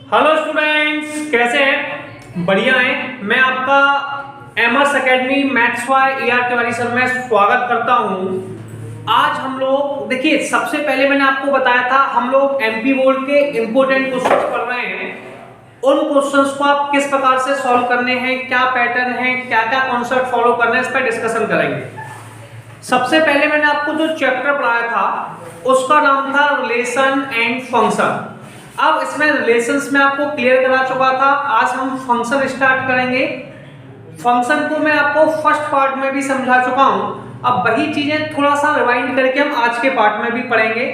Hello students, कैसे हैं? बढ़िया हैं। मैं आपका MS academy maths Y ER Tiwari sir में स्वागत करता हूं। आज हम लोग देखिए, सबसे पहले मैंने आपको बताया था हम लोग एमपी बोर्ड के इंपॉर्टेंट क्वेश्चंस पढ़ रहे हैं। उन क्वेश्चंस को आप किस प्रकार से सॉल्व करने हैं, क्या पैटर्न है, क्या क्या कॉन्सेप्ट फॉलो करना है, इस पर डिस्कशन करेंगे। सबसे पहले मैंने आपको जो चैप्टर पढ़ाया था उसका नाम था रिलेशन एंड फंक्शन। अब इसमें रिलेशंस में आपको क्लियर करा चुका था। आज हम फंक्शन स्टार्ट करेंगे। फंक्शन को मैं आपको फर्स्ट पार्ट में भी समझा चुका हूं। अब वही चीजें थोड़ा सा रिवाइंड करके हम आज के पार्ट में भी पढ़ेंगे।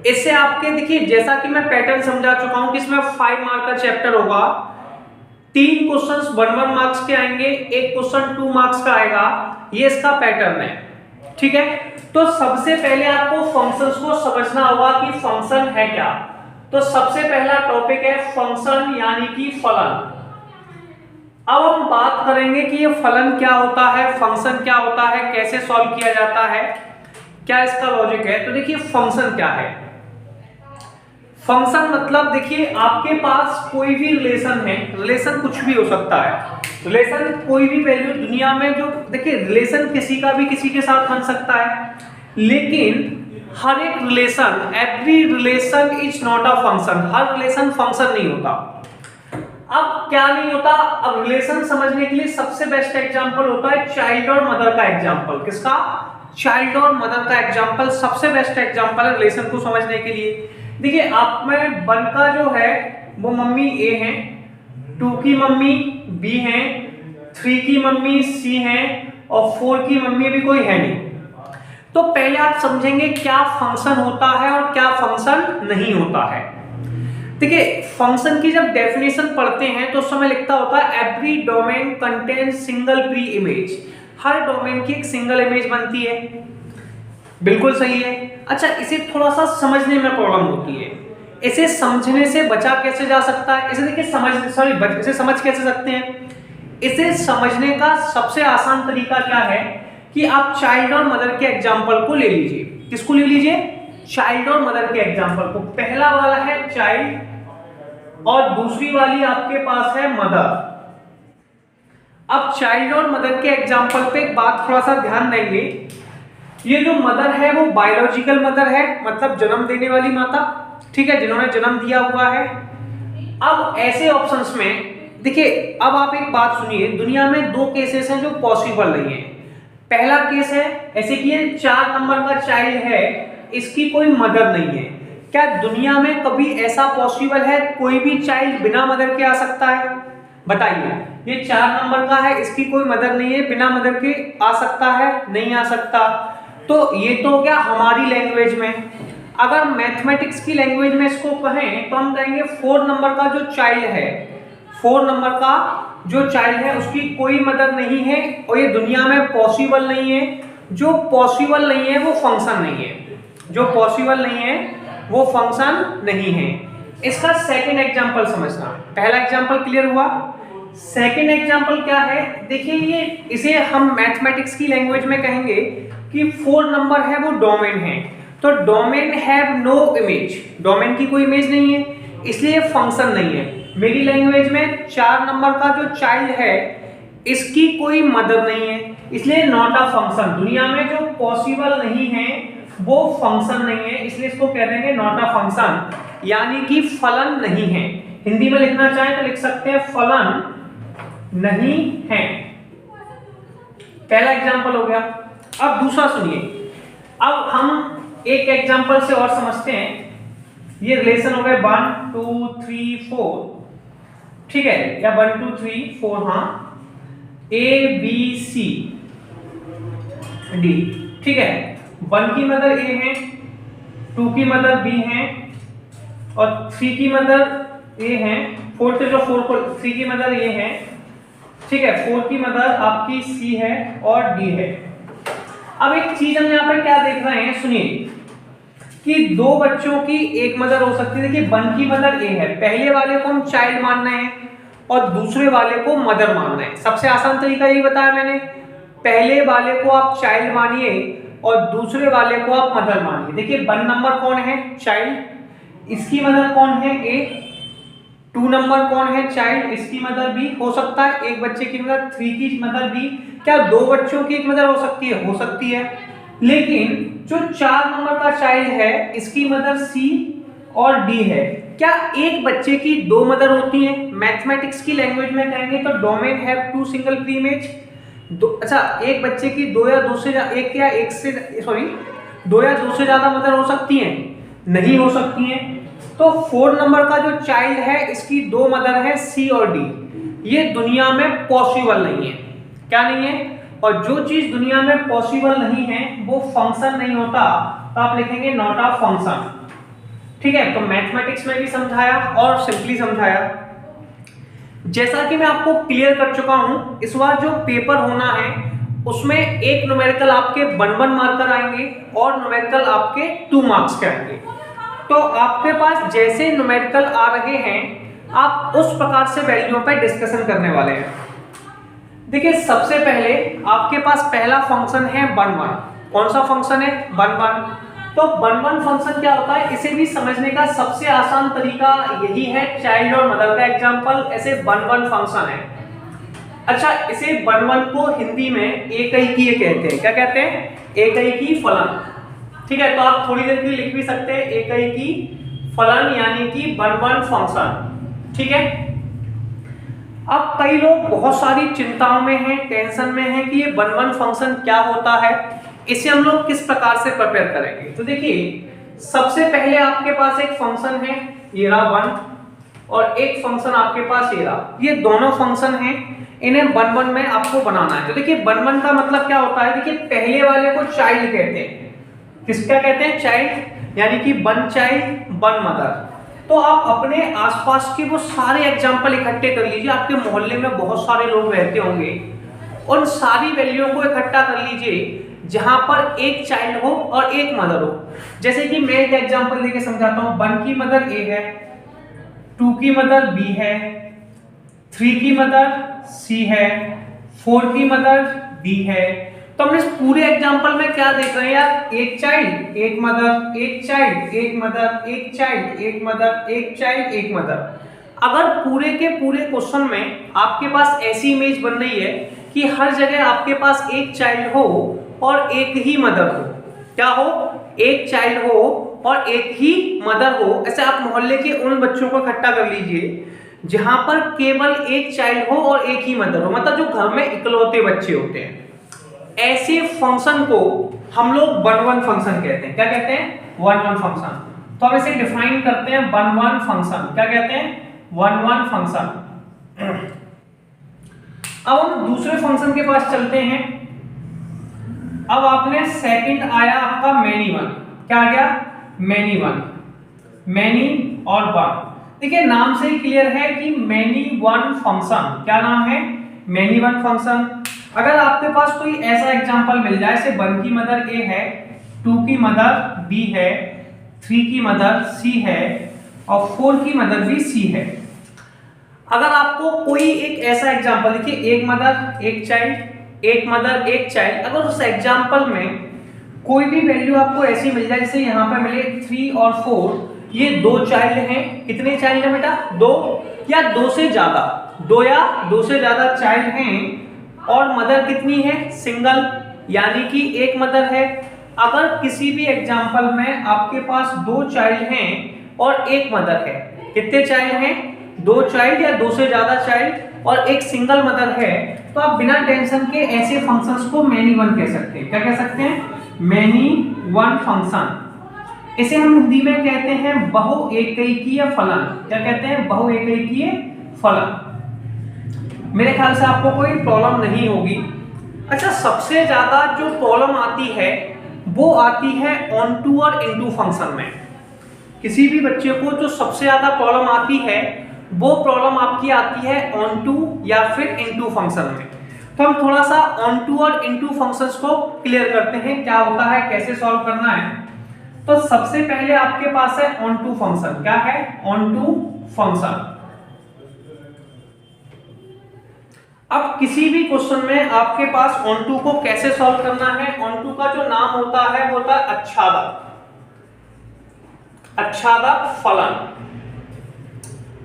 इससे आपके देखिए, जैसा कि मैं पैटर्न समझा चुका हूं कि इसमें 5 मार्क का चैप्टर होगा। 3 क्वेश्चंस 1 मार्क्स के आएंगे, एक क्वेश्चन 2 मार्क्स का आएगा। ये इसका पैटर्न है, ठीक है। तो सबसे पहले आपको फंक्शंस को समझना होगा कि फंक्शन है क्या। तो सबसे पहला टॉपिक है फंक्शन यानी कि फलन। अब हम बात करेंगे कि ये फलन क्या होता है, फंक्शन क्या होता है, कैसे सॉल्व किया जाता है, क्या इसका लॉजिक है। तो देखिए, फंक्शन क्या है। फंक्शन मतलब देखिए, आपके पास कोई भी रिलेशन है, रिलेशन कुछ भी हो सकता है। रिलेशन कोई भी वैल्यू दुनिया में, जो देखिए रिलेशन किसी का भी किसी के साथ बन सकता है, लेकिन हर एक relation, every relation is not a function. Her relation function नहीं होता। अब क्या नहीं होता, अब रिलेशन समझने के लिए सबसे बेस्ट एग्जांपल होता है चाइल्ड और मदर का एग्जांपल। किसका? चाइल्ड और मदर का एग्जांपल सबसे बेस्ट एग्जांपल है रिलेशन को समझने के लिए। देखिए, आप में 1 का जो है वो मम्मी A है, 2 की मम्मी B है, 3 की मम्मी C है और 4 की मम्मी भी कोई है नहीं। तो पहले आप समझेंगे क्या फंक्शन होता है और क्या फंक्शन नहीं होता है। देखिए, फंक्शन की जब डेफिनेशन पढ़ते हैं तो उस समय लिखता होता है every domain contains single pre image. हर डोमेन की एक सिंगल इमेज बनती है। बिल्कुल सही है। अच्छा, इसे थोड़ा सा समझने में प्रॉब्लम होती है। इसे समझने से बचा कैसे जा सकता है? इसे देखिए इसे समझ कैसे सकते हैं? इसे समझने का सबसे आसान तरीका क्या है कि आप चाइल्ड और मदर के एग्जाम्पल को ले लीजिए। किसको ले लीजिए? चाइल्ड और मदर के एग्जाम्पल को। पहला वाला है चाइल्ड और दूसरी वाली आपके पास है मदर। अब चाइल्ड और मदर के एग्जाम्पल पे एक बात थोड़ा सा ध्यान देंगे। ये जो मदर है वो बायोलॉजिकल मदर है, मतलब जन्म देने वाली माता, ठीक है, जिन्होंने जन्म दिया हुआ है। अब ऐसे ऑप्शंस में देखिए, अब आप एक बात सुनिए, दुनिया में 2 केसेस हैं जो पॉसिबल नहीं है। पहला केस है ऐसे कि 4 नंबर का चाइल्ड है, इसकी कोई मदर नहीं है। क्या दुनिया में कभी ऐसा पॉसिबल है कोई भी चाइल्ड बिना मदर के आ सकता है? बताइए। ये 4 नंबर का है, इसकी कोई मदर नहीं है, बिना मदर के आ सकता है? नहीं आ सकता। तो ये तो हो गया हमारी लैंग्वेज में। अगर मैथमेटिक्स की लैंग्वेज में इसको कहें तो हम कहेंगे 4 नंबर का जो चाइल्ड है, 4 नंबर का जो चाइल्ड है उसकी कोई मदर नहीं है और ये दुनिया में पॉसिबल नहीं है। जो पॉसिबल नहीं है वो फंक्शन नहीं है। जो पॉसिबल नहीं है वो फंक्शन नहीं है। इसका सेकंड एग्जांपल समझना। पहला एग्जांपल क्लियर हुआ। सेकंड एग्जांपल क्या है? देखिए, ये इसे हम मैथमेटिक्स की लैंग्वेज में कहेंगे कि 4 नंबर है वो डोमेन है। तो domain have no image, domain की कोई इमेज नहीं है, इसलिए फंक्शन नहीं है। मेरी लैंग्वेज में 4 नंबर का जो चाइल्ड है इसकी कोई मदर नहीं है, इसलिए नॉट अ फंक्शन। दुनिया में जो पॉसिबल नहीं है वो फंक्शन नहीं है, इसलिए इसको कह देंगे नॉट अ फंक्शन, यानी कि फलन नहीं है। हिंदी में लिखना चाहें तो लिख सकते हैं फलन नहीं है। पहला एग्जांपल हो गया। अब दूसरा सुनिए। अब हम एक एग्जांपल से और समझते हैं। ये रिलेशन हो गए 1 2 3 4, ठीक है, या 1 2 3 4, हाँ, A B C D, ठीक है। 1 की मदर A है, 2 की मदर B है और 3 की मदर A है, 4 से जो 3 की मदर A है, ठीक है, 4 की मदर आपकी C है और D है। अब एक चीज हम यहाँ पर क्या देख रहे हैं, सुनिए, कि 2 बच्चों की एक मदर हो सकती है। देखिए, 1 की मदर A है, पहले वाले को हम चाइल्ड मान रहे हैं और दूसरे वाले को मदर मान रहे हैं। सबसे आसान तरीका यही बताया मैंने, पहले वाले को आप चाइल्ड मानिए और दूसरे वाले को आप मदर मानिए। देखिए 1 नंबर कौन है? चाइल्ड। इसकी मदर कौन है? ए। 2 नंबर कौन है? चाइल्ड, इसकी मदर भी हो सकता है। एक बच्चे की मदर, 3 की मदर भी। क्या 2 बच्चों की एक मदर हो सकती है? हो सकती है। लेकिन जो 4 नंबर का चाइल्ड है इसकी मदर सी और डी है। क्या एक बच्चे की 2 मदर होती हैं? मैथमेटिक्स की लैंग्वेज में कहेंगे तो डोमेन हैव 2 सिंगल प्रीमेज। अच्छा, एक बच्चे की 2 या 2 से एक या एक से 2 या 2 से ज्यादा मदर हो सकती हैं? नहीं हो सकती हैं। तो 4 नंबर का जो चाइल्ड है इसकी 2 मदर है सी और डी। ये दुनिया में पॉसिबल नहीं है। क्या नहीं है? और जो चीज दुनिया में पॉसिबल नहीं है वो फंक्शन नहीं होता, तो आप लिखेंगे नॉट अ फंक्शन। ठीक है, तो मैथमेटिक्स में भी समझाया और सिंपली समझाया। जैसा कि मैं आपको क्लियर कर चुका हूं, इस बार जो पेपर होना है उसमें एक न्यूमेरिकल आपके 1 मार्कर आएंगे और न्यूमेरिकल आपके 2 मार्क्स के आएंगे। तो आपके पास जैसे न्यूमेरिकल आ रहे हैं आप उस प्रकार से वैल्यू पे डिस्कशन करने वाले हैं। देखिए, सबसे पहले आपके पास पहला फंक्शन है 1 1। कौन सा फंक्शन है? 1 1। तो 1 1 फंक्शन क्या होता है इसे भी समझने का सबसे आसान तरीका यही है, चाइल्ड और मदर का एग्जांपल। ऐसे 1 1 फंक्शन है। अच्छा, इसे 1 1 को हिंदी में एकैकीय कहते हैं। क्या कहते हैं? एकैकी फलन। ठीक है, तो आप थोड़ी देर के लिए लिख भी सकते हैं एकैकी फलन, यानी कि 1 1 फंक्शन। ठीक है। अब कई लोग बहुत सारी चिंताओं में हैं, टेंशन में हैं कि ये 1 1 फंक्शन क्या होता है, इसे हम लोग किस प्रकार से प्रिपेयर करेंगे। तो देखिए, सबसे पहले आपके पास एक फंक्शन है ये रहा 1 और एक फंक्शन आपके पास ये रहा। ये दोनों फंक्शन हैं, इन्हें 1 1 में आपको बनाना है। तो देखिए 1 1 का मतलब क्या होता है? देखिए, पहले वाले को चाइल्ड कहते हैं। किसका कहते हैं? चाइल्ड, यानी कि 1 चाइल्ड 1 मदर। तो आप अपने आसपास के वो सारे एग्जाम्पल इकट्ठे कर लीजिए। आपके मोहल्ले में बहुत सारे लोग रहते होंगे, उन सारी वैल्यूओं को इकट्ठा कर लीजिए जहां पर एक चाइल्ड हो और एक मदर हो। जैसे कि मैं एक एग्जाम्पल देके समझाता हूं। 1 की मदर ए है, 2 की मदर बी है, 3 की मदर सी है, 4 की मदर डी है। तो हम इस पूरे एग्जांपल में क्या देख रहे हैं यार? एक चाइल्ड, एक मदर, एक चाइल्ड, एक मदर, एक चाइल्ड, एक मदर, एक चाइल्ड, एक मदर। अगर पूरे के पूरे क्वेश्चन में आपके पास ऐसी इमेज बन रही है कि हर जगह आपके पास एक चाइल्ड हो और एक ही मदर हो। क्या हो? एक चाइल्ड हो और एक ही मदर हो। ऐसे आप मोहल्ले के उन बच्चों को इकट्ठा कर लीजिए जहां पर केवल एक चाइल्ड हो और एक ही मदर हो, मतलब जो घर में इकलौते बच्चे होते हैं। ऐसे फंक्शन को हम लोग 1 1 फंक्शन कहते हैं। क्या कहते हैं? 1 1 फंक्शन। तो हम इसे डिफाइन करते हैं 1 1 फंक्शन। क्या कहते हैं? 1 1 फंक्शन। अब हम दूसरे फंक्शन के पास चलते हैं। अब आपने सेकंड आया आपका मैनी 1। क्या आ गया? मैनी 1, मैनी और 1। देखिए, नाम से ही क्लियर है कि मैनी 1 फंक्शन। क्या नाम है? Many 1 function. अगर आपके पास कोई ऐसा एग्जांपल मिल जाए, जैसे 1 की मदर ए है, 2 की मदर बी है, 3 की मदर सी है और 4 की मदर भी सी है। अगर आपको कोई एक ऐसा एग्जांपल, देखिए एक मदर एक चाइल्ड, एक मदर एक चाइल्ड, अगर उस एग्जांपल में कोई भी वैल्यू आपको ऐसी मिल जाए, जैसे यहाँ पे मिले 3 और 4, ये 2 चाइल्ड हैं। कितने चाइल्ड है बेटा? 2 या 2 से ज्यादा, 2 या 2 से ज्यादा चाइल्ड हैं और मदर कितनी है? सिंगल, यानी कि एक मदर है। अगर किसी भी एग्जांपल में आपके पास 2 चाइल्ड हैं और एक मदर है, कितने चाइल्ड हैं? 2 चाइल्ड या 2 से ज्यादा चाइल्ड और एक सिंगल मदर है, तो आप बिना टेंशन के ऐसे फंक्शंस को मैनी 1 कह सकते हैं। क्या कह सकते हैं? Many 1 function. इसे हम हिंदी में कहते हैं बहुएकैकीय फलन। क्या कहते हैं? बहुएकैकीय फलन। मेरे ख्याल से आपको कोई प्रॉब्लम नहीं होगी। अच्छा, सबसे ज्यादा जो प्रॉब्लम आती है वो आती है ऑन टू और इनटू फंक्शन में। किसी भी बच्चे को जो सबसे ज्यादा प्रॉब्लम आती है वो प्रॉब्लम आपकी आती है ऑन टू या फिर इनटू फंक्शन में। तो हम थोड़ा सा ऑन टू और इनटू फंक्शंस को क्लियर करते हैं, क्या होता है, कैसे सॉल्व करना है। तो सबसे पहले आपके पास है ऑन टू फंक्शन। क्या है? Onto function. अब किसी भी क्वेश्चन में आपके पास ऑन टू को कैसे सॉल्व करना है, ऑन टू का जो नाम होता है वो होता है अच्छादक, अच्छादक फलन।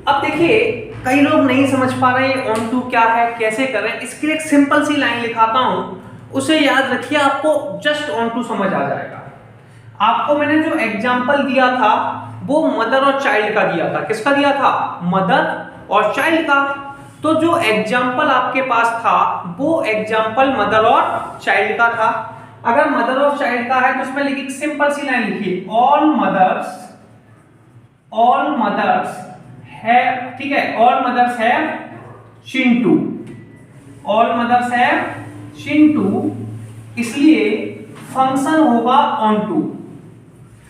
अब देखिए कई लोग नहीं समझ पा रहे हैं ऑन टू क्या है, कैसे करें। इसके लिए एक सिंपल सी लाइन लिखाता हूं, उसे याद रखिए, आपको जस्ट ऑन टू समझ आ जाएगा। आपको मैंने जो एग्जाम्पल दिया था वो मदर और चाइल्ड का दिया था। किसका दिया था? मदर और चाइल्ड का। तो जो एग्जाम्पल आपके पास था वो एग्जाम्पल मदर और चाइल्ड का था। अगर मदर और चाइल्ड का है तो उसमें लिखिए सिंपल सी लाइन लिखिए, ऑल मदर्स हैव, ठीक है, all mothers have Chintu, all mothers have Chintu, इसलिए फंक्शन होगा ऑन टू।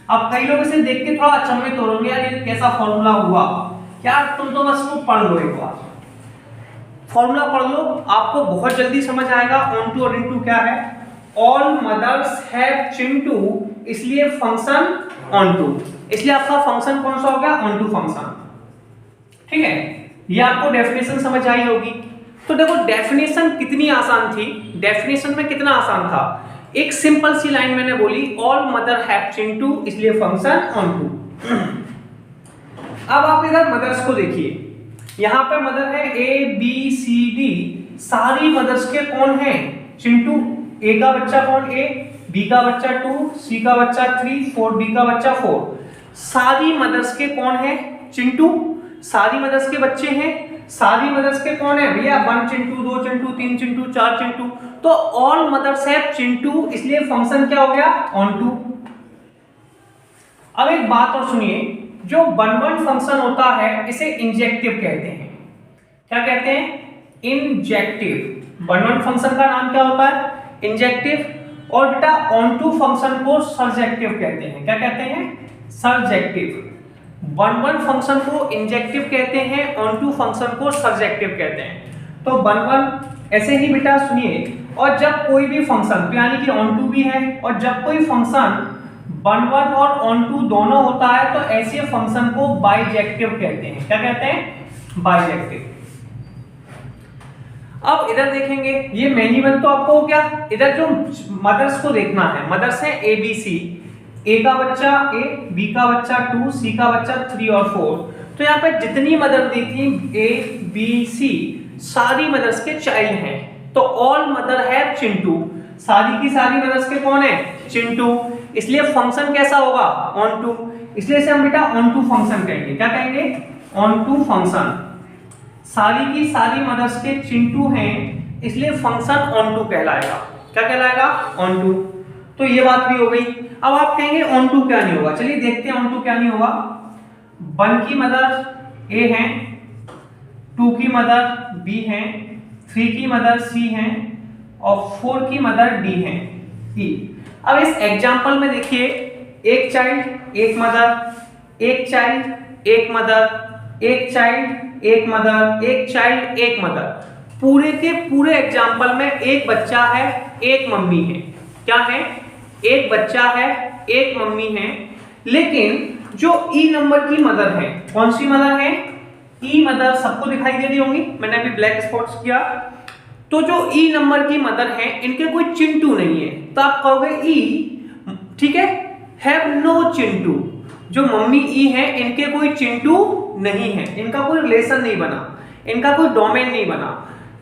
अब कई लोग इसे देख के थोड़ा अचंभित हो रहे हैं, यार ये कैसा फॉर्मूला हुआ? क्या तुम तो बस को पढ़ लो, एक बार फॉर्मूला पढ़ लो, आपको बहुत जल्दी समझ आएगा ऑन टू और इनटू क्या है। ऑल मदर्स हैव चिंटू, इसलिए फंक्शन ऑन टू, इसलिए आपका फंक्शन कौन सा हो गया? Onto function. ठीक है, ये आपको डेफिनेशन समझ आई होगी। तो देखो डेफिनेशन कितनी आसान थी, डेफिनेशन में कितना आसान था। एक सिंपल सी लाइन मैंने बोली, ऑल मदर हैव चिंटू, इसलिए फंक्शन ऑन टू। अब आप इधर मदर्स को देखिए, यहां पे मदर है ए बी सी डी, सारी मदर्स के कौन है? चिंटू। ए का बच्चा कौन? ए, बी का बच्चा 2, सी का बच्चा 3, 4 डी का बच्चा 4। सारी मदर्स के कौन है? चिंटू। सारी मदर्स के बच्चे हैं, सारी मदर्स के कौन है भैया? 1 चिंटू, 2 चिंटू, 3 चिंटू, 4 चिंटू। तो ऑल मदर्स हैव चिंटू, इसलिए फंक्शन क्या हो गया? Onto. अब एक बात और सुनिए, जो 1-1 फंक्शन होता है इसे इंजेक्टिव कहते हैं। क्या कहते हैं? इंजेक्टिव। 1-1 फंक्शन का नाम क्या होता है? इंजेक्टिव। और बेटा ऑन टू फंक्शन को सर्जेक्टिव कहते हैं। क्या कहते हैं? सर्जेक्टिव। 1-1 फंक्शन को इंजेक्टिव कहते हैं, ऑन टू फंक्शन को सर्जेक्टिव कहते हैं। तो 1-1 ऐसे ही बेटा सुनिए, और जब कोई भी फंक्शन, तो यानी कि ऑन टू भी है, और जब कोई फंक्शन 1-1 और ऑन टू दोनों होता है तो ऐसे फंक्शन को बाइजेक्टिव कहते हैं। क्या कहते हैं? बाइजेक्टिव। अब इधर देखेंगे, ये मैनी वन तो आपको हो गया। इधर जो मदर्स को देखना है, मदर्स है ए बी सी, ए का बच्चा ए, बी का बच्चा 2, सी का बच्चा 3 और 4। तो यहाँ पे जितनी मदर दी थी ए बी सी, सारी मदर्स के चाइल्ड हैं। तो ऑल मदर हैव चिंटू, सारी की सारी मदर्स के कौन है? चिंटू, इसलिए फंक्शन कैसा होगा? Onto. इसलिए इसे हम बेटा ऑन टू फंक्शन कहेंगे। क्या कहेंगे? Onto function. सारी की सारी मदर्स के चिंटू हैं, इसलिए फंक्शन ऑन टू कहलाएगा। क्या कहलाएगा? Onto. तो ये बात भी हो गई। अब आप कहेंगे ऑन टू क्या नहीं होगा, चलिए देखते हैं ऑन टू क्या नहीं होगा। 1 की मदर ए है, 2 की मदर बी है, 3 की मदर सी है, और 4 की मदर डी है, ई। अब इस एग्जाम्पल में देखिए, एक चाइल्ड एक मदर, एक चाइल्ड एक मदर, एक चाइल्ड एक मदर, एक चाइल्ड एक मदर। पूरे के पूरे एग्जाम्पल में एक बच्चा है, एक मम्मी है। क्या है? एक बच्चा है, एक मम्मी है। लेकिन जो ई नंबर की मदर है, कौन सी मदर है? ई मदर। सबको दिखाई दे रही होंगी, मैंने अभी ब्लैक स्पॉट्स किया। तो जो ई नंबर की मदर है, इनके कोई चिंटू नहीं है, तो आप कहोगे ई, ठीक है, हैव नो चिंटू। जो मम्मी ई है, इनके कोई चिंटू नहीं है, इनका कोई रिलेशन नहीं बना, इनका कोई डोमेन नहीं बना।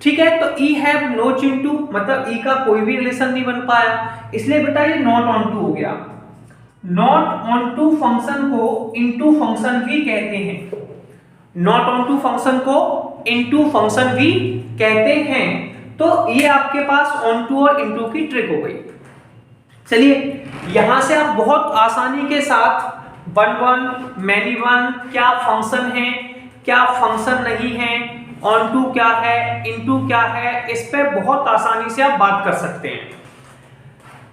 ठीक है, तो ई हैव नो चिंटू मतलब ई का कोई भी रिलेशन नहीं बन पाया, इसलिए बेटा ये नॉट ऑन टू हो गया। नॉट ऑन टू फंक्शन को इनटू फंक्शन भी कहते हैं। नॉट ऑन टू फंक्शन को इनटू फंक्शन भी कहते हैं। तो ये आपके पास ऑन टू और इनटू की ट्रिक हो गई। चलिए यहां से आप बहुत आसानी के साथ 1-1, मैनी वन क्या फंक्शन है, क्या फंक्शन नहीं है, ऑन टू क्या है, इनटू क्या है, इस पे बहुत आसानी से आप बात कर सकते हैं।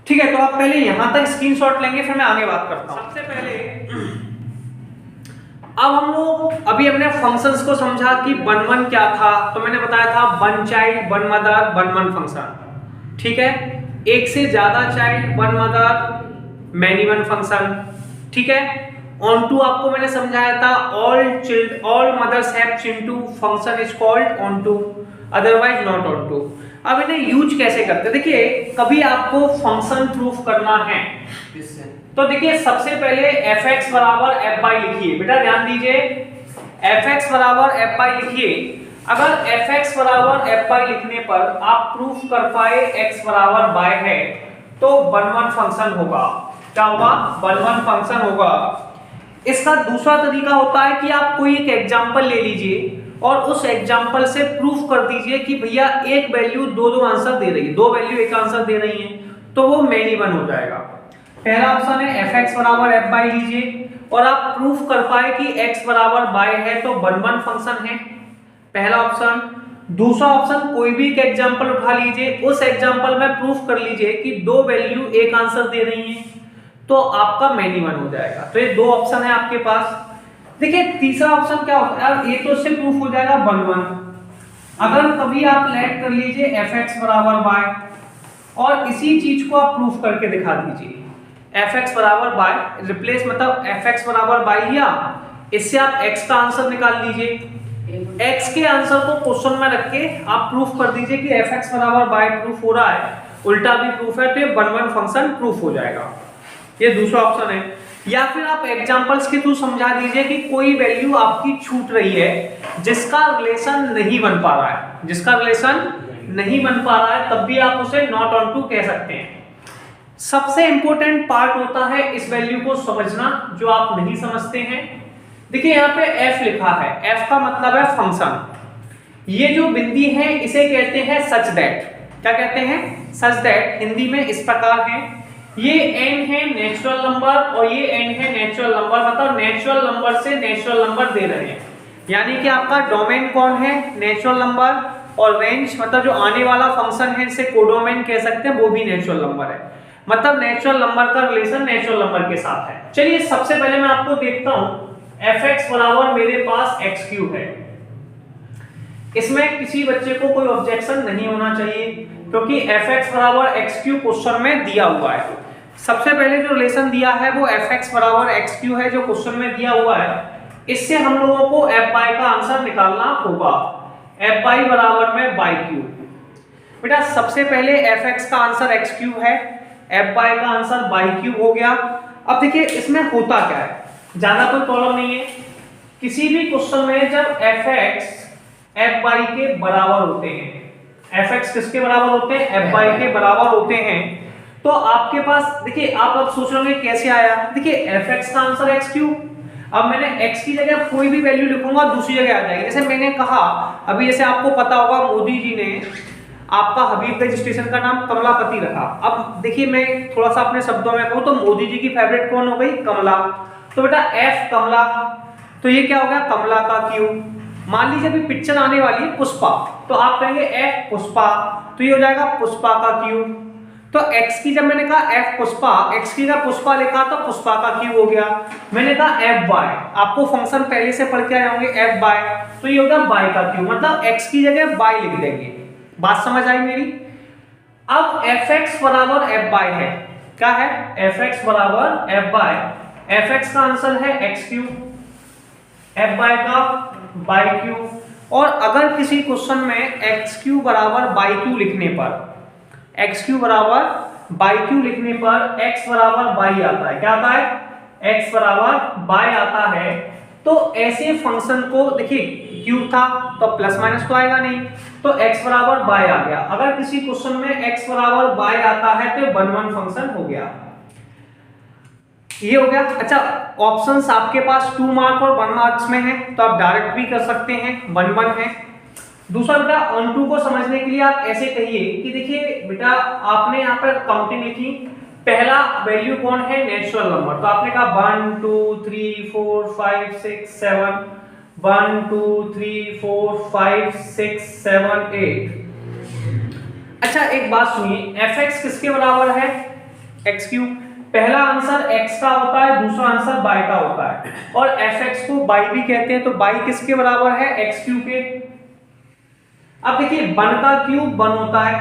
ठीक है, तो आप पहले यहां तक स्क्रीनशॉट लेंगे, फिर मैं आगे बात करता हूं। सबसे पहले अब हम लोग अभी अपने फंक्शंस को समझा कि 1-1 क्या था। तो मैंने बताया था 1 चाइल्ड 1 मदर 1-1 फंक्शन। ठीक है, एक से ज्यादा child 1 mother many one function. ठीक है, ऑन टू आपको मैंने समझाया था ऑल मदर्स हैव चिंटू, function is called onto, otherwise not onto. अब इन्हें यूज कैसे करते हैं, देखिए कभी आपको फंक्शन प्रूफ करना है तो देखिए सबसे पहले fx बराबर f बाई लिखिए। बेटा ध्यान दीजिए, एफ एक्स बराबर एफ बाई लिखिए। अगर एफ एक्स बराबर एफ बाई लिखने पर आप प्रूफ कर पाए एक्स बराबर बाय है तो 1 1 फंक्शन होगा। क्या होगा? 1 1 फंक्शन होगा। इसका दूसरा तरीका होता है कि आप कोई एक एग्जांपल ले लीजिए और उस एग्जांपल से प्रूफ कर दीजिए कि भैया एक वैल्यू दो आंसर दे रही है, दो वैल्यू एक आंसर दे रही है, तो वो मैनी वन हो जाएगा। पहला ऑप्शन है एफ एक्स बराबर एफ बाई लीजिए और आप प्रूफ कर पाए कि एक्स बराबर बाय है तो 1 1 फंक्शन है, पहला ऑप्शन। दूसरा ऑप्शन कोई भी एक एग्जांपल उठा लीजिए, उस एग्जांपल में प्रूफ कर लीजिए कि दो वैल्यू एक आंसर दे रही हैं तो आपका मैनी वन हो जाएगा। तो ये दो ऑप्शन है आपके पास। देखिए तीसरा ऑप्शन क्या होता है, ये तो इससे प्रूफ हो जाएगा 1 1। अगर कभी आप लेट कर लीजिए एफ एक्स बराबर बाय और इसी चीज को आप प्रूफ करके दिखा दीजिए। एफ एक्स बराबर बाय रिप्लेस मतलब एफ एक्स बराबर बाय लिया, इससे आप एक्स का आंसर निकाल लीजिए। एक्स के आंसर को क्वेश्चन में रख के आप प्रूफ कर दीजिए कि एफ एक्स बराबर बाय प्रूफ हो रहा है, उल्टा भी प्रूफ है, तो ये 1 1 फंक्शन प्रूफ हो जाएगा। ये दूसरा ऑप्शन है। या फिर आप एग्जांपल्स के थ्रू समझा दीजिए कि कोई वैल्यू आपकी छूट रही है जिसका रिलेशन नहीं बन पा रहा है, जिसका रिलेशन नहीं बन पा रहा है, तब भी आप उसे नॉट ऑन टू कह सकते हैं। सबसे इंपॉर्टेंट पार्ट होता है इस वैल्यू को समझना जो आप नहीं समझते हैं। देखिए यहाँ पे f लिखा है, f का मतलब है फंक्शन। ये जो बिंदी है इसे कहते हैं सच दैट। क्या कहते हैं? Such that. हिंदी में इस प्रकार है, ये n है नेचुरल नंबर और ये n है नेचुरल नंबर, मतलब नेचुरल नंबर से नेचुरल नंबर दे रहे हैं, यानी कि आपका डोमेन कौन है? नेचुरल नंबर, और रेंज मतलब जो आने वाला फंक्शन है इसे कोडोमेन कह सकते हैं, वो भी नेचुरल नंबर है। मतलब नेचुरल नंबर का रिलेशन नेचुरल नंबर के साथ है। चलिए सबसे पहले मैं आपको देखता हूं एफ एक्स बराबर मेरे पास एक्स क्यूब है। इसमें किसी बच्चे को कोई ऑब्जेक्शन नहीं होना चाहिए क्योंकि एफ एक्स बराबर एक्स क्यूब क्वेश्चन में दिया हुआ है। सबसे पहले जो रिलेशन दिया है वो एफ एक्स बराबर एक्स क्यूब है जो क्वेश्चन में दिया हुआ है। इससे हम लोगों को एफ बाई का आंसर निकालना होगा। एफ बाई बराबर में बाई क्यूब। बेटा सबसे पहले एफ एक्स का आंसर एक्स क्यूब है, एफ बाई का आंसर बाई क्यूब हो गया। अब देखिए इसमें होता क्या है, ज्यादा कोई प्रॉब्लम नहीं है। किसी भी क्वेश्चन में जब एफ एक्स एफ बाई के बराबर होते हैं, एफ एक्स किसके बराबर होते हैं? एफ बाई के बराबर होते हैं, तो आपके पास देखिए आप अब सोच रहे होंगे कैसे आया। देखिए एफ एक्स का आंसर एक्स क्यूब, अब मैंने x की जगह कोई भी वैल्यू लिखूंगा दूसरी जगह आ जाएगी। जैसे मैंने कहा अभी, जैसे आपको पता होगा मोदी जी ने आपका हबीबगंज स्टेशन का नाम कमलापति रखा। अब देखिए मैं थोड़ा सा अपने शब्दों में कहूँ तो मोदी जी की फेवरेट कौन हो गई? कमला। तो बेटा एफ कमला, तो ये क्या हो गया? कमला का क्यूब। मान लीजिए अभी पिक्चर आने वाली है पुष्पा, तो आप कहेंगे एफ पुष्पा, तो ये हो जाएगा पुष्पा का क्यूब। तो x की जब मैंने कहा f पुष्पा, x की जगह पुष्पा लिखा तो पुष्पा का क्यूब हो गया। मैंने कहा f बाय, आपको फंक्शन पहले से पढ़ के आए होंगे f बाय, तो ये होगा बाय का क्यूब, मतलब x की जगह बाय लिख देंगे। बात समझ आई मेरी? अब fx बराबर f बाय है, क्या है? fx बराबर f बाय, fx का आंसर है x क्यूब, f बाय का बाय क्यूब। और अगर किसी क्वेश्चन में x क्यूब बराबर बाय क्यूब लिखने पर, एक्स क्यू बराबर बाई क्यू लिखने पर x बराबर बाई आता है। क्या आता है? x बराबर बाई आता है। तो ऐसे फंक्शन को देखिए क्यूब था तो प्लस माइनस तो आएगा नहीं, तो x बराबर बाई आ गया। अगर किसी क्वेश्चन में x बराबर बाई आता है तो 1 1 फंक्शन हो गया। ये हो गया। अच्छा ऑप्शंस आपके पास 2 मार्क और 1 मार्क्स में है, तो आप डायरेक्ट भी कर सकते हैं, 1 1 है। दूसरा बेटा ऑन टू को समझने के लिए आप ऐसे कहिए कि देखिए बेटा आपने यहाँ पर काउंटिंग लिखी, पहला वैल्यू कौन है? नेचुरल नंबर, तो आपने कहा 1 2 3 4 5 6 7, 1 2 3 4 5 6 7 8। अच्छा एक बात सुनिए, एफ एक्स किसके बराबर है? X cube. पहला आंसर x का होता है, दूसरा आंसर बाई का होता है, और एफ एक्स को बाई भी कहते हैं, तो बाई किसके बराबर है? एक्स क्यूब के। अब देखिए 1 का क्यूब 1 होता है,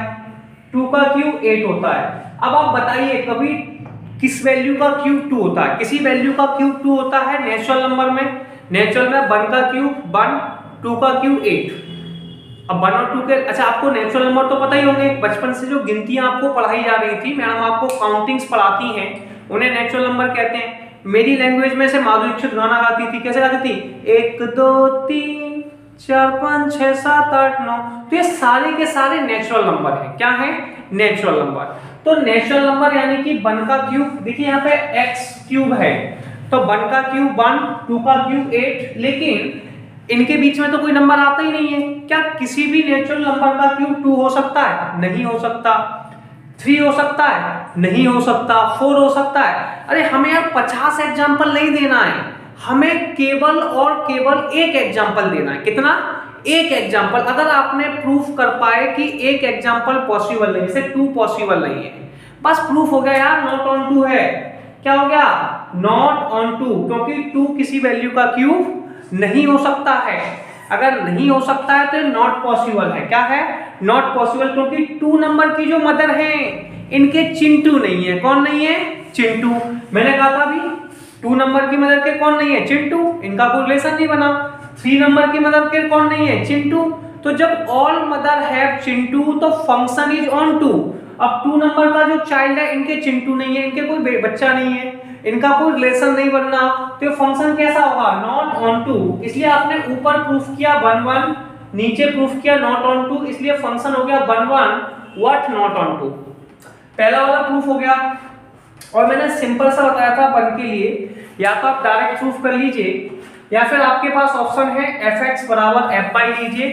2 का क्यूब 8 होता है। अब आप बताइए कभी किस वैल्यू का क्यूब 2 होता है? किसी वैल्यू का क्यूब 2 होता है नेचुरल नंबर में। नेचुरल में 1 का क्यूब 1, 2 का क्यूब 8। अब 1 और 2 के, अच्छा आपको नेचुरल नंबर तो पता ही होंगे, बचपन से जो गिनतियां आपको पढ़ाई जा रही थी, मैडम आपको काउंटिंग्स पढ़ाती हैं, उन्हें नेचुरल नंबर कहते हैं। मेरी लैंग्वेज में से माधुरी दीक्षित गाना गाती थी, कैसे गाती थी, 1 2 3 4 5 6 7 8 9। तो ये सारे के सारे नेचुरल नंबर है। क्या है, नेचुरल नंबर। तो नेचुरल नंबर यानी कि 1 का क्यूब, देखिए यहाँ पे x क्यूब है, तो 1 का क्यूब 1, 2 का क्यूब 8, लेकिन इनके बीच में तो कोई नंबर आता ही नहीं है। क्या किसी भी नेचुरल नंबर का क्यूब 2 हो सकता है? नहीं हो सकता। 3 हो सकता है? नहीं हो सकता। 4 हो सकता है? अरे हमें यार 50 एग्जाम्पल नहीं देना है, हमें केवल और केवल एक एग्जाम्पल देना है। कितना? एक एग्जाम्पल। अगर आपने प्रूफ कर पाए कि एक एग्जाम्पल पॉसिबल नहीं, जैसे 2 पॉसिबल नहीं है, बस प्रूफ हो गया यार, नॉट ऑन 2 है। क्या हो गया? नॉट ऑन 2, क्योंकि 2 किसी वैल्यू का क्यूब नहीं हो सकता है। अगर नहीं हो सकता है तो नॉट पॉसिबल है। क्या है? नॉट पॉसिबल, क्योंकि 2 नंबर की जो मदर है इनके चिंटू नहीं है। कौन नहीं है? चिंटू। मैंने कहा था अभी 2 नंबर की मदर के कौन नहीं है? चिंटू। इनका कोई रिलेशन नहीं बना। 3 नंबर की मदर के कौन नहीं है? चिंटू। तो जब ऑल मदर हैव चिंटू तो फंक्शन इज ऑन 2। अब 2 नंबर का जो चाइल्ड है इनके चिंटू नहीं है, इनके कोई बच्चा नहीं है, इनका कोई रिलेशन नहीं बनना, तो ये फंक्शन कैसा होगा? Not on 2। इसलिए आपने ऊपर प्रूफ किया 1 1, नीचे प्रूफ किया नॉट ऑन 2, इसलिए फंक्शन हो गया 1 1 व्हाट नॉट ऑन 2। पहला वाला प्रूफ हो गया। और मैंने सिंपल सा बताया था 1 के लिए, या तो आप डायरेक्ट प्रूफ कर लीजिए या फिर आपके पास ऑप्शन है fx बराबर f बाई लीजिए,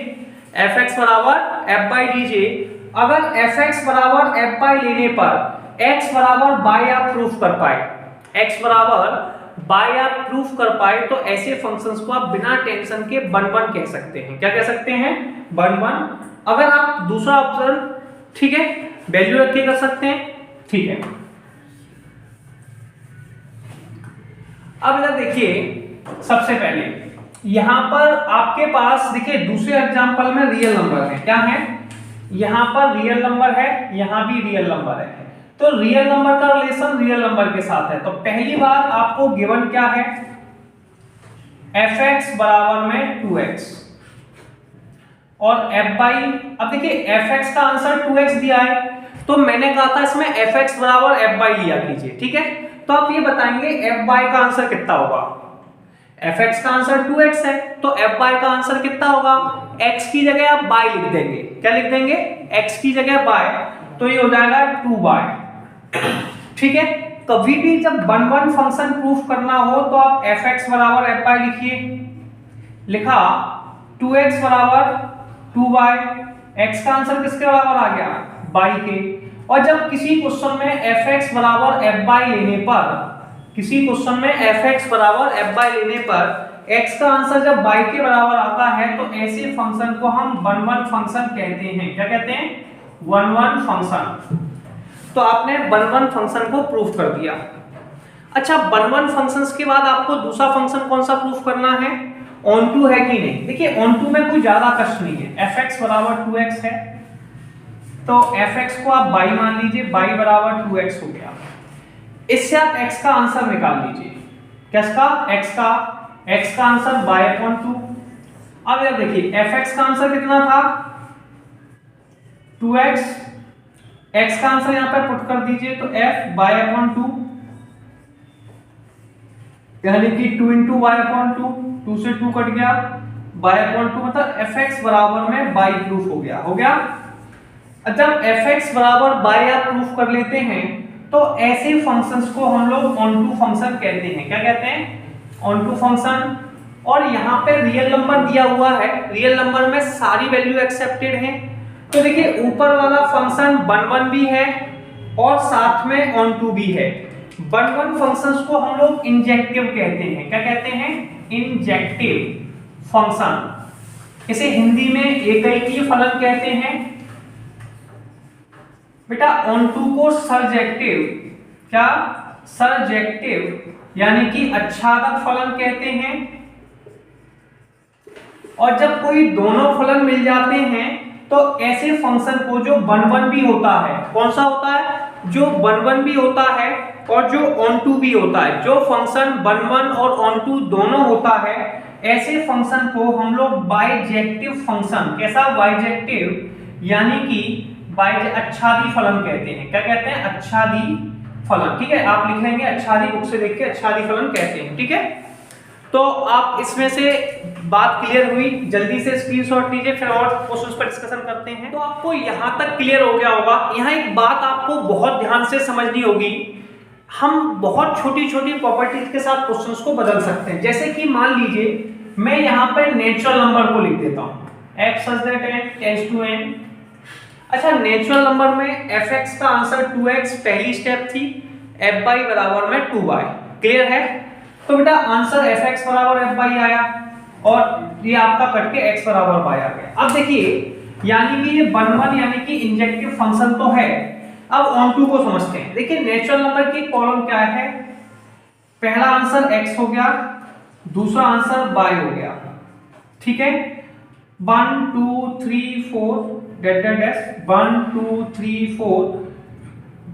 fx बराबर f बाई लीजिए। अगर fx बराबर f बाई लेने पर x बराबर बाई आप प्रूफ कर पाए, x बराबर बाई आप प्रूफ कर पाए, तो ऐसे फंक्शंस को आप बिना टेंशन के 1 1 कह सकते हैं। क्या कह सकते हैं? 1 1। अगर आप दूसरा ऑप्शन, ठीक है, वैल्यू रख के कर सकते हैं, ठीक है। अब इधर देखिए, सबसे पहले यहां पर आपके पास देखिए दूसरे एग्जांपल में रियल नंबर है। क्या है? यहां पर रियल नंबर है, यहां भी रियल नंबर है, तो रियल नंबर का रिलेशन रियल नंबर के साथ है। तो पहली बार आपको गिवन क्या है? fx बराबर में 2x और f बाई, अब देखिए fx का आंसर 2x दिया है, तो मैंने कहा था इसमें fx बराबर f बाई लिया कीजिए, ठीक है। तो आप ये बताएंगे f बाई का आंसर कितना होगा? fx का आंसर 2x है, तो f बाई का आंसर कितना होगा? x की जगह आप बाई लिख देंगे। क्या लिख देंगे? x की जगह बाई, तो ये हो जाएगा 2 बाई, ठीक है। कभी भी जब 1 1 फंक्शन प्रूफ करना हो तो आप fx बराबर f बाई लिखिए। लिखा 2x बराबर 2 बाई, x का आंसर किसके बराबर आ गया? बाई के। और जब किसी क्वेश्चन में fx बराबर f बाई लेने पर, किसी क्वेश्चन में fx बराबर f बाई लेने पर x का आंसर जब बाई के बराबर आता है, तो ऐसे फंक्शन को हम 1 1 फंक्शन कहते हैं। क्या कहते हैं? 1 1 फंक्शन। तो आपने 1 1 फंक्शन को प्रूफ कर दिया। अच्छा, 1 1 फंक्शंस के बाद आपको दूसरा फंक्शन कौन सा प्रूफ करना है? ऑन 2 है कि नहीं। देखिए ऑन 2 में कोई ज्यादा कष्ट नहीं है। fx बराबर 2x है, तो fx को आप बाई मान लीजिए, बाई बराबर 2x हो गया। इससे आप x का आंसर निकाल लीजिए। किसका? x का आंसर बाई अपॉन 2। अब यार देखिए fx का आंसर कितना था? 2x, x का आंसर यहां पर पुट कर दीजिए, तो f बाई अपॉन 2, यानी कि 2 इंटू बाई अपॉन 2, 2 से 2 कट गया, बाई अपॉन 2, मतलब fx बराबर में बाई प्रूफ हो गया। हो गया। जब fx बराबर बाई आप प्रूफ कर लेते हैं, तो ऐसे फंक्शंस को हम लोग ऑन टू फंक्शन कहते हैं। क्या कहते हैं? Onto function. और यहाँ पे रियल नंबर दिया हुआ है, रियल नंबर में सारी वैल्यू एक्सेप्टेड है। तो देखिए ऊपर वाला फंक्शन 1 1 भी है और साथ में ऑन टू भी है। 1 1 फंक्शंस को हम लोग इंजेक्टिव कहते हैं। क्या कहते हैं? Injective function. इसे हिंदी में एकैकीय फलन कहते हैं। बेटा ऑन टू को सरजेक्टिव, क्या? सरजेक्टिव यानी कि आच्छादक फलन कहते हैं। और जब कोई दोनों फलन मिल जाते हैं तो ऐसे फंक्शन को जो 1 1 भी होता है, कौन सा होता है? जो 1 1 भी होता है और जो ऑन टू भी होता है। जो फंक्शन 1 1 और ऑन टू दोनों होता है, ऐसे फंक्शन को हम लोग बाइजेक्टिव फंक्शन, कैसा? बाइजेक्टिव यानी कि आच्छादी फलन कहते हैं। क्या कहते हैं? आच्छादी फलन। ठीक है, आप लिख लेंगे अच्छादी, बुक से देख के अच्छादी फलन कहते हैं। ठीक है, तो आप इसमें से बात क्लियर हुई, जल्दी से स्क्रीनशॉट लीजिए, फिर और क्वेश्चंस पर डिस्कशन करते हैं। तो आपको यहां तक क्लियर हो गया होगा। यहाँ एक बात आपको बहुत ध्यान से समझनी होगी, हम बहुत छोटी छोटी प्रॉपर्टीज के साथ क्वेश्चंस को बदल सकते हैं। जैसे कि मान लीजिए मैं यहाँ पर नेचुरल नंबर को लिख देता हूँ x such that n tends to n। अच्छा, नेचुरल नंबर में fx का आंसर 2x पहली स्टेप थी, fy बराबर में 2y। क्लियर है? तो बेटा आंसर fx बराबर fy आया और ये आपका कट के x बराबर y आ गया। अब देखिए, यानी कि ये 1 यानी कि इंजेक्टिव फंक्शन तो है। अब ऑन टू को समझते हैं। देखिए नेचुरल नंबर की कॉलम क्या है, पहला आंसर x हो गया, दूसरा आंसर y हो गया। ठीक है, 1 2 3 4 डैश 1 2 3 4,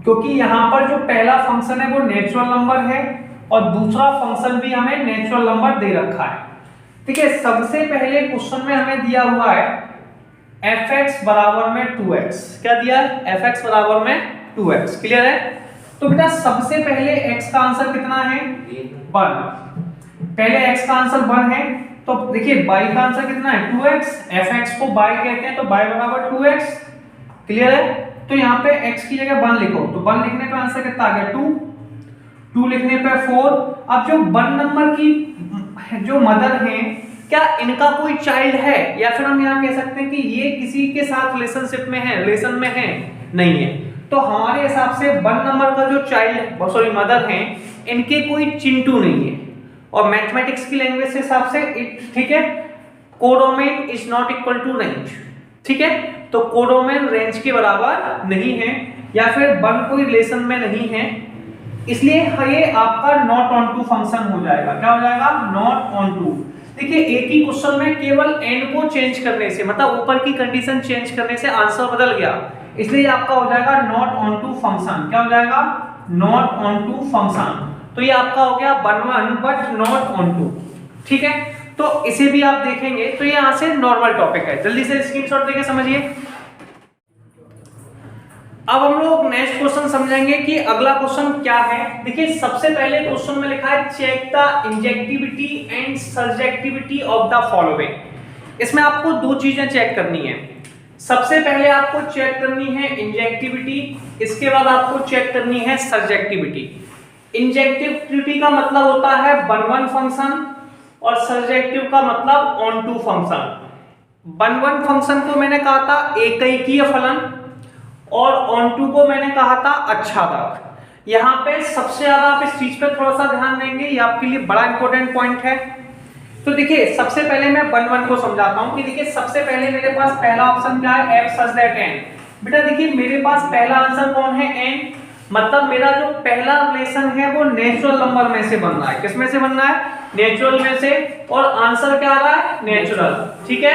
क्योंकि यहां पर जो पहला फंक्शन है वो नेचुरल नंबर है और दूसरा फंक्शन भी हमें नेचुरल नंबर दे रखा है। ठीक है, सबसे पहले क्वेश्चन में हमें दिया हुआ है fx बराबर में 2x। क्या दिया है? fx बराबर में 2x। क्लियर है? तो बेटा सबसे पहले x का आंसर कितना है? 1। पहले x का आंसर 1 है, तो देखिए y का आंसर कितना है? 2x। fx को y कहते हैं तो y बराबर 2x। क्लियर है? तो यहाँ पे x की जगह 1 लिखो, तो 1 लिखने पे आंसर कितना आ गया? 2। 2 लिखने पे 4। अब जो 1 नंबर की जो मदर है, क्या इनका कोई चाइल्ड है, या फिर हम यहाँ कह सकते हैं कि ये किसी के साथ रिलेशनशिप में है, रिलेशन में है? नहीं है। तो हमारे हिसाब से 1 नंबर का जो चाइल्ड सॉरी मदर है, इनके कोई चिंटू नहीं है। और मैथमेटिक्स की लैंग्वेज के हिसाब से ठीक है, codomain is not equal to range. ठीक है, तो कोडोमेन रेंज के बराबर नहीं है, या फिर 1 कोई रिलेशन में नहीं है, इसलिए ये आपका नॉट ऑन टू फंक्शन हो जाएगा। क्या हो जाएगा? Not onto. देखिए एक ही क्वेश्चन में केवल n को चेंज करने से, मतलब ऊपर की कंडीशन चेंज करने से आंसर बदल गया, इसलिए आपका हो जाएगा नॉट ऑन टू फंक्शन। क्या हो जाएगा? Not onto function. तो ये आपका हो गया 1 बट नॉट ऑन टू। ठीक है, तो इसे भी आप देखेंगे तो ये यहां से नॉर्मल टॉपिक है। जल्दी से स्क्रीनशॉट देके समझिए। अब हम लोग नेक्स्ट क्वेश्चन समझेंगे कि अगला क्वेश्चन क्या है। देखिए सबसे पहले क्वेश्चन में लिखा है check the injectivity and surjectivity of the following. इसमें आपको दो चीजें चेक करनी है। सबसे पहले आपको चेक करनी है इंजेक्टिविटी, इसके बाद आपको चेक करनी है सब्जेक्टिविटी। इंजेक्टिविटी का मतलब होता है 1 फंक्शन और सब्जेक्टिव का मतलब ऑन टू फंक्शन। 1 फंक्शन को मैंने कहा था एकैकीय फलन और ऑन टू को मैंने कहा था अच्छादक। यहाँ पे सबसे ज्यादा आप इस चीज पे थोड़ा सा ध्यान देंगे, ये आपके लिए बड़ा इंपॉर्टेंट पॉइंट है। तो देखिए सबसे पहले मैं 1 को समझाता हूँ कि देखिए सबसे पहले मेरे पास पहला ऑप्शन क्या है? f such that n। बेटा देखिए मेरे पास पहला आंसर कौन है? n। मतलब मेरा जो पहला रिलेशन है वो नेचुरल नंबर में से बन रहा है। किस में से बन रहा है? नेचुरल में से। और आंसर क्या आ रहा है? नेचुरल। ठीक है,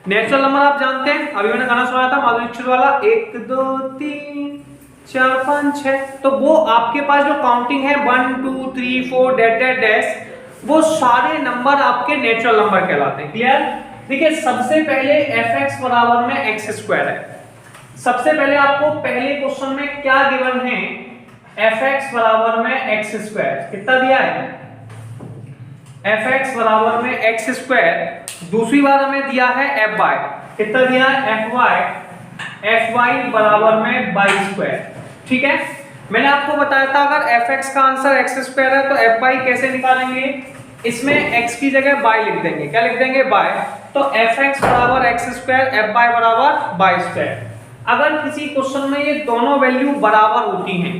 नेचुरल नंबर आप जानते हैं, अभी मैंने गाना सुनाया था माधुरी दीक्षित वाला 1 2 3 4 5 6। तो वो आपके पास जो काउंटिंग है 1 2 3 4 डैश, वो सारे नंबर आपके नेचुरल नंबर कहलाते हैं। क्लियर? देखिए सबसे पहले fx बराबर में x² है। सबसे पहले आपको पहले क्वेश्चन में क्या गिवन है? fx बराबर में x²। कितना दिया है? fx बराबर में x²। दूसरी बार हमें दिया है fy। कितना दिया है? fy बराबर में y²। ठीक है, मैंने आपको बताया था अगर fx का आंसर x² है तो fy कैसे निकालेंगे? इसमें x की जगह y लिख देंगे। क्या लिख देंगे? y। तो fx बराबर x², fy बराबर y²। अगर किसी क्वेश्चन में ये दोनों वैल्यू बराबर होती हैं,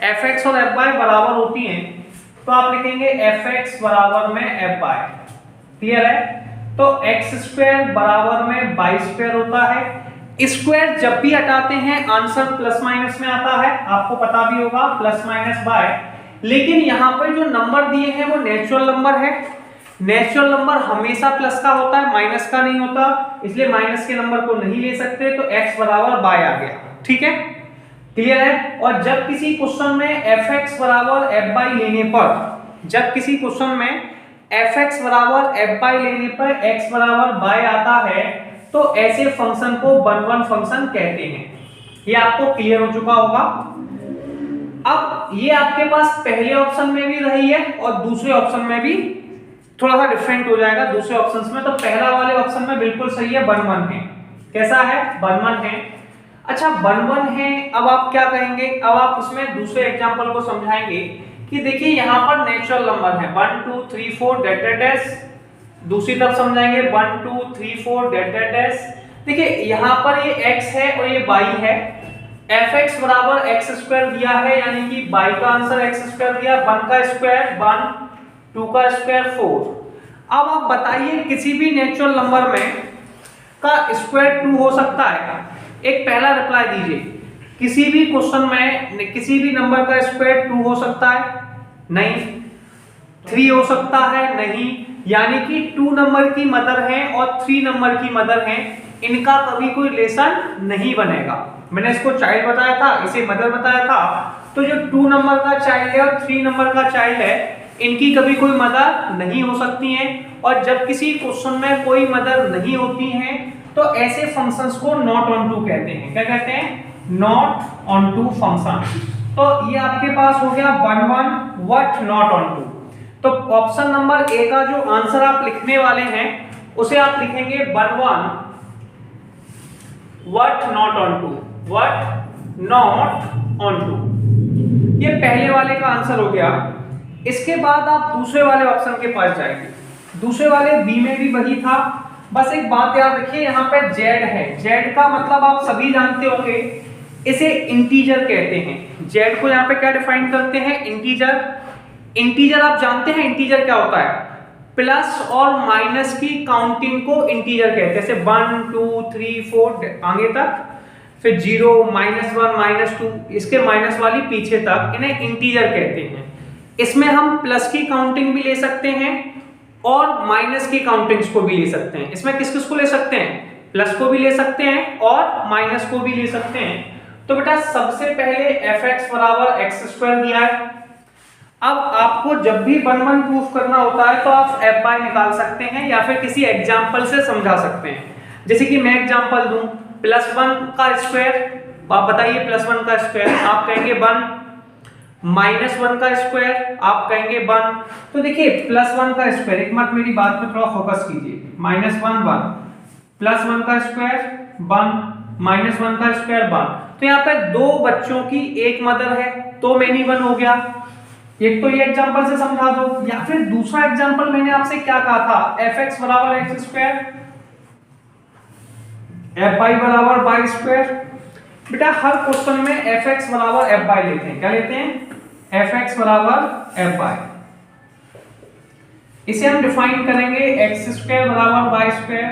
fx और fy बराबर होती हैं, तो आप लिखेंगे fx बराबर में fy। क्लियर है? तो x² बराबर में y² होता है। स्क्वायर जब भी हटाते हैं आंसर प्लस माइनस में आता है, आपको पता भी होगा प्लस माइनस बाय। लेकिन यहाँ पर जो नंबर दिए हैं वो नेचुरल नंबर है। नेचुरल नंबर हमेशा प्लस का होता है, माइनस का नहीं होता, इसलिए माइनस के नंबर को नहीं ले सकते। तो x बराबर y आ गया। ठीक है, क्लियर है? और जब किसी क्वेश्चन में fx बराबर fy लेने पर, जब किसी क्वेश्चन में fx बराबर fy लेने पर x बराबर y आता है, तो ऐसे फंक्शन को 1 फंक्शन कहते हैं। ये आपको क्लियर हो चुका होगा। अब ये आपके पास पहले ऑप्शन में भी रही है और दूसरे ऑप्शन में भी थोड़ा सा डिफरेंट हो जाएगा दूसरे ऑप्शंस में। तो पहला वाले ऑप्शन में बिल्कुल सही है, 1 1 है। कैसा है? 1 1 है। अच्छा 1 1 है, अब आप क्या कहेंगे? अब आप उसमें दूसरे एग्जांपल को समझाएंगे कि देखिए यहाँ पर नेचुरल नंबर है 1 2 3 4 डैश। दूसरी तरफ समझाएंगे 1 2 3 4 डैश। देखिए यहाँ पर ये x है और ये y है। fx बराबर x स्क्वायर दिया है, यानी कि y का आंसर x स्क्वायर दिया, 1 का स्क्वायर 1, 2 का स्क्वायर 4। अब आप बताइए किसी भी नेचुरल नंबर में का स्क्वायर 2 हो सकता है? एक पहला रिप्लाई दीजिए, किसी भी क्वेश्चन में किसी भी नंबर का स्क्वायर 2 हो सकता है? नहीं। 3 हो सकता है? नहीं। यानी कि 2 नंबर की मदर है और 3 नंबर की मदर है, इनका कभी कोई रिलेशन नहीं बनेगा। मैंने इसको चाइल्ड बताया था, इसे मदर बताया था। तो जो 2 नंबर का चाइल्ड है और 3 नंबर का चाइल्ड है, इनकी कभी कोई मदर नहीं हो सकती है। और जब किसी क्वेश्चन में कोई मदर नहीं होती है तो ऐसे फंक्शंस को नॉट ऑन टू कहते हैं। क्या कहते हैं? Not onto function. तो ये आपके पास हो गया 1 1 व्हाट नॉट ऑन टू। तो ऑप्शन नंबर ए का जो आंसर आप लिखने वाले हैं उसे आप लिखेंगे 1 1 what not onto, what not onto. ये पहले वाले का आंसर हो गया। इसके बाद आप दूसरे वाले ऑप्शन के पास जाएंगे। दूसरे वाले बी में भी वही था, बस एक बात याद रखिए, यहाँ पे जेड है। जेड का मतलब आप सभी जानते होंगे, इसे इंटीजर कहते हैं। जेड को यहाँ पे क्या डिफाइन करते हैं? इंटीजर। इंटीजर आप जानते हैं इंटीजर क्या होता है? प्लस और माइनस की काउंटिंग को इंटीजर कहते हैं। जैसे 1 2 3 4 आगे तक, फिर 0 -1 -2, इसके माइनस वाली पीछे तक, इन्हें इंटीजर कहते हैं। इसमें हम प्लस की काउंटिंग भी ले सकते हैं और माइनस की काउंटिंग्स को भी ले सकते हैं। इसमें किस किस को ले सकते हैं? प्लस को भी ले सकते हैं और माइनस को भी ले सकते हैं। तो बेटा सबसे पहले fx बराबर x स्क्वायर दिया है। अब आपको जब भी 1 1 प्रूफ करना होता है तो आप f निकाल सकते हैं या फिर किसी एग्जाम्पल से समझा सकते हैं। जैसे कि मैं एग्जाम्पल दूं, +1 का स्क्वायर, आप बताइए +1 का स्क्वायर, आप कहेंगे 1, -1 का स्क्वायर, आप कहेंगे 1। तो देखिए +1 का स्क्वायर, एक मिनट मेरी बात पे थोड़ा फोकस कीजिए, -1 1, +1 का स्क्वायर 1, -1 का स्क्वायर 1। तो यहाँ पे 2 बच्चों की एक मदर है तो मेनी 1 हो गया। एक तो ये एग्जांपल से समझा दो, या फिर दूसरा एग्जांपल मैंने आपसे क्या कहा था? fx बराबर x स्क्वायर, fy बराबर y स्क्वायर। बेटा हर क्वेश्चन में fx बराबर fy लेते हैं। क्या लेते हैं? fx बराबर fy। इसे हम डिफाइन करेंगे x स्क्वायर बराबर y स्क्वायर,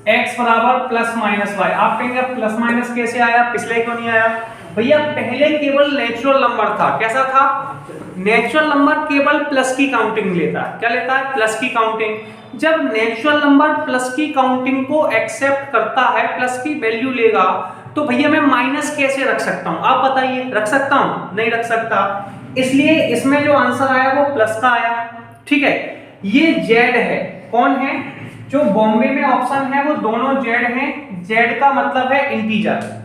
x बराबर +-y। आप कहेंगे प्लस माइनस कैसे आया, पिछले क्यों नहीं आया? भैया पहले केवल नेचुरल नंबर था। कैसा था? नेचुरल नंबर केवल प्लस की काउंटिंग लेता है। क्या लेता है? प्लस की काउंटिंग। जब नेचुरल नंबर प्लस की काउंटिंग को एक्सेप्ट करता है, प्लस की वैल्यू लेगा, तो भैया मैं माइनस कैसे रख सकता हूं? आप बताइए, रख सकता हूं? नहीं रख सकता। इसलिए इसमें जो आंसर आया वो प्लस का आया। ठीक है, ये जेड है। कौन है? जो बॉम्बे में ऑप्शन है वो दोनों जेड हैं। जेड का मतलब है इंटीजर।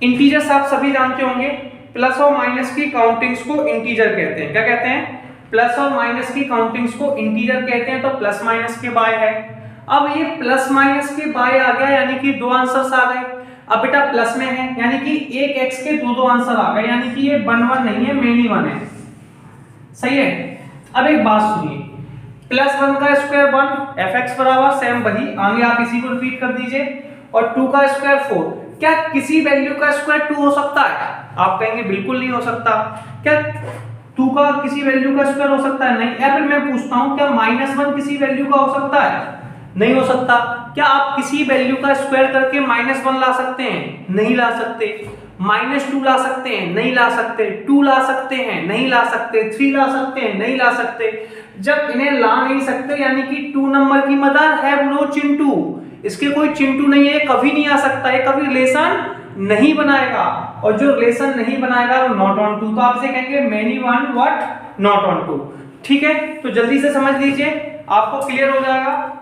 इंटीजर्स आप सभी जानते होंगे, प्लस और माइनस की काउंटिंग्स को इंटीजर कहते हैं। क्या कहते हैं? प्लस और माइनस की काउंटिंग्स को इंटीजर कहते हैं। तो प्लस माइनस के बाय है। अब ये प्लस माइनस के बाय आ गया, यानी कि 2 आंसर्स आ गए। अब बेटा प्लस में है, यानी कि एक x के 2 आंसर आ गए, यानी कि ये 1 1 नहीं है, मेनी 1 है। सही है। अब एक बात सुनिए, +1 का स्क्वायर 1, fx बराबर सेम वही, आगे आप इसी को रिपीट कर दीजिए, और 2 का स्क्वायर 4। क्या किसी वैल्यू का स्क्वायर 2 हो सकता है? आप कहेंगे बिल्कुल नहीं हो सकता। क्या 2 का किसी वैल्यू का स्क्वायर हो सकता है? नहीं। या फिर मैं पूछता हूं, क्या -1 किसी वैल्यू का हो सकता है? नहीं हो सकता। क्या आप किसी वैल्यू का स्क्वायर करके -1 ला सकते हैं? नहीं ला सकते। -2 ला सकते हैं? नहीं ला सकते। 2 ला सकते हैं? नहीं ला सकते। 3 ला सकते हैं? नहीं ला सकते। जब इन्हें ला नहीं सकते, यानी कि 2 नंबर की मदर है नो चिंटू, इसके कोई चिंटू नहीं है, कभी नहीं आ सकता है, कभी रिलेशन नहीं बनाएगा। और जो रिलेशन नहीं बनाएगा वो नॉट ऑन टू। तो आप इसे कहेंगे many 1 what not onto. ठीक है, तो जल्दी से समझ लीजिए, आपको क्लियर हो जाएगा।